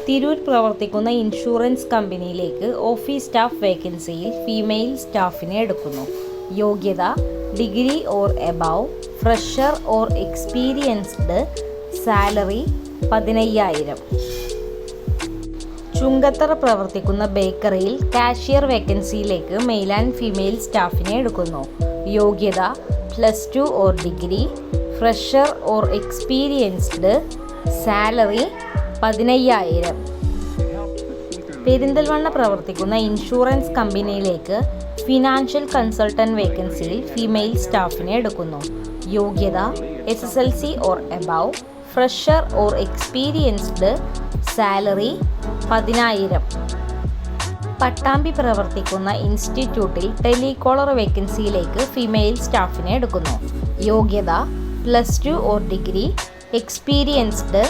തിരൂർ പ്രവർത്തിക്കുന്ന ഇൻഷുറൻസ് കമ്പനിയിലേക്ക് office staff വേക്കൻസിയിൽ female സ്റ്റാഫിനെ എടുക്കുന്നു. യോഗ്യത degree or above, fresher or experienced, salary 15,000. Chungathara പ്രവർത്തിക്കുന്ന ബേക്കറിയിൽ കാഷ്യർ വേക്കൻസിയിലേക്ക് മെയിൽ ആൻഡ് ഫീമെയിൽ സ്റ്റാഫിനെ എടുക്കുന്നു. യോഗ്യത +2 or degree, fresher or experienced, salary 15,000. Perinthalmanna പ്രവർത്തിക്കുന്ന ഇൻഷുറൻസ് കമ്പനിയിലേക്ക് ഫിനാൻഷ്യൽ കൺസൾട്ടൻറ്റ് വേക്കൻസിയിൽ ഫീമെയിൽ സ്റ്റാഫിനെ എടുക്കുന്നു. യോഗ്യത SSLC or above, fresher or experienced, salary 10,000. Pattambi പ്രവർത്തിക്കുന്ന ഇൻസ്റ്റിറ്റ്യൂട്ടിൽ ടെലികോളർ വേക്കൻസിയിലേക്ക് ഫീമെയിൽ സ്റ്റാഫിനെ എടുക്കുന്നു. യോഗ്യത +2 or degree, experienced,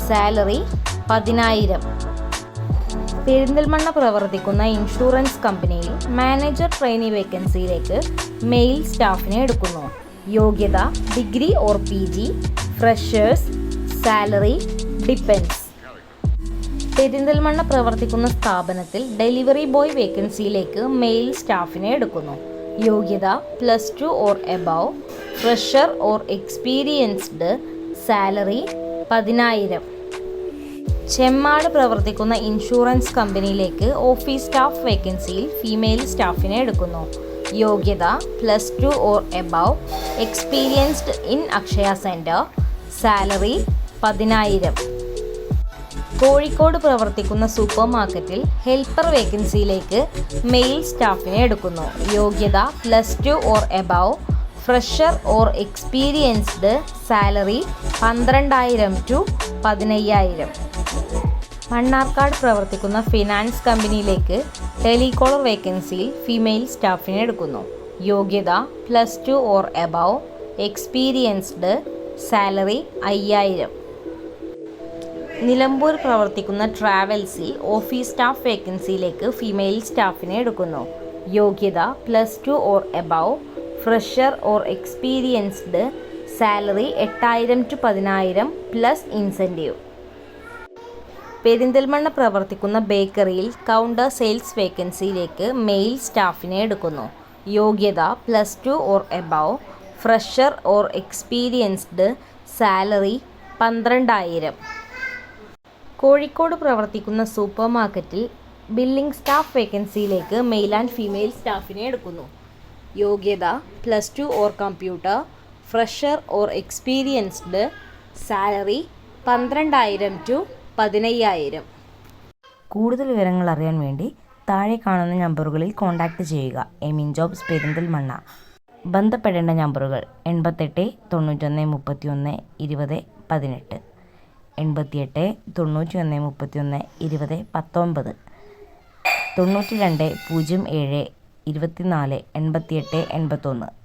salary 10,000. Perinthalmanna പ്രവർത്തിക്കുന്ന ഇൻഷുറൻസ് കമ്പനിയിൽ മാനേജർ ട്രെയിനി വേക്കൻസിയിലേക്ക് മെയിൽ സ്റ്റാഫിനെ എടുക്കുന്നു. യോഗ്യത degree or PG, freshers, salary depends. Perinthalmanna പ്രവർത്തിക്കുന്ന സ്ഥാപനത്തിൽ ഡെലിവറി ബോയ് വേക്കൻസിയിലേക്ക് മെയിൽ സ്റ്റാഫിനെ എടുക്കുന്നു. യോഗ്യത +2 or above, fresher or experienced, salary 10,000. Chemmad പ്രവർത്തിക്കുന്ന ഇൻഷുറൻസ് കമ്പനിയിലേക്ക് ഓഫീസ് സ്റ്റാഫ് വേക്കൻസിയിൽ ഫീമെയിൽ സ്റ്റാഫിനെ എടുക്കുന്നു. യോഗ്യത +2 or above, experienced in Akshaya centre, salary 10,000. Kozhikode പ്രവർത്തിക്കുന്ന സൂപ്പർ മാർക്കറ്റിൽ ഹെൽപ്പർ വേക്കൻസിയിലേക്ക് മെയിൽ സ്റ്റാഫിനെ എടുക്കുന്നു. യോഗ്യത +2 or above, fresher or experienced, salary 12,000 to 15,000. Mannarkkad പ്രവർത്തിക്കുന്ന ഫിനാൻസ് കമ്പനിയിലേക്ക് ടെലികോളർ വേക്കൻസിയിൽ ഫീമെയിൽ സ്റ്റാഫിനെ എടുക്കുന്നു. യോഗ്യത +2 or above, experienced, salary 5,000. Nilambur പ്രവർത്തിക്കുന്ന ട്രാവൽസിൽ ഓഫീസ് സ്റ്റാഫ് വേക്കൻസിയിലേക്ക് ഫീമെയിൽ സ്റ്റാഫിനെ എടുക്കുന്നു. യോഗ്യത +2 or above, fresher or experienced, salary 8,000 to 10,000 plus incentive. Perinthalmanna പ്രവർത്തിക്കുന്ന ബേക്കറിയിൽ കൗണ്ടർ സെയിൽസ് വേക്കൻസിയിലേക്ക് മെയിൽ സ്റ്റാഫിനെ എടുക്കുന്നു. യോഗ്യത +2 or above, fresher or experienced, salary 12,000. Kozhikode പ്രവർത്തിക്കുന്ന സൂപ്പർ മാർക്കറ്റിൽ ബില്ലിംഗ് സ്റ്റാഫ് വേക്കൻസിയിലേക്ക് മെയിൽ ആൻഡ് ഫീമെയിൽ സ്റ്റാഫിനെ എടുക്കുന്നു. യോഗ്യത +2 or computer, fresher or experienced, salary 12,000 to 15,000. കൂടുതൽ വിവരങ്ങൾ അറിയാൻ വേണ്ടി താഴെ കാണുന്ന നമ്പറുകളിൽ കോൺടാക്റ്റ് ചെയ്യുക. എമിൻ ജോബ്സ് പെരിന്തൽമണ്ണ. ബന്ധപ്പെടേണ്ട നമ്പറുകൾ 88 91 31 20 18, 88 91 31 20 19, 92 07 24 88 81.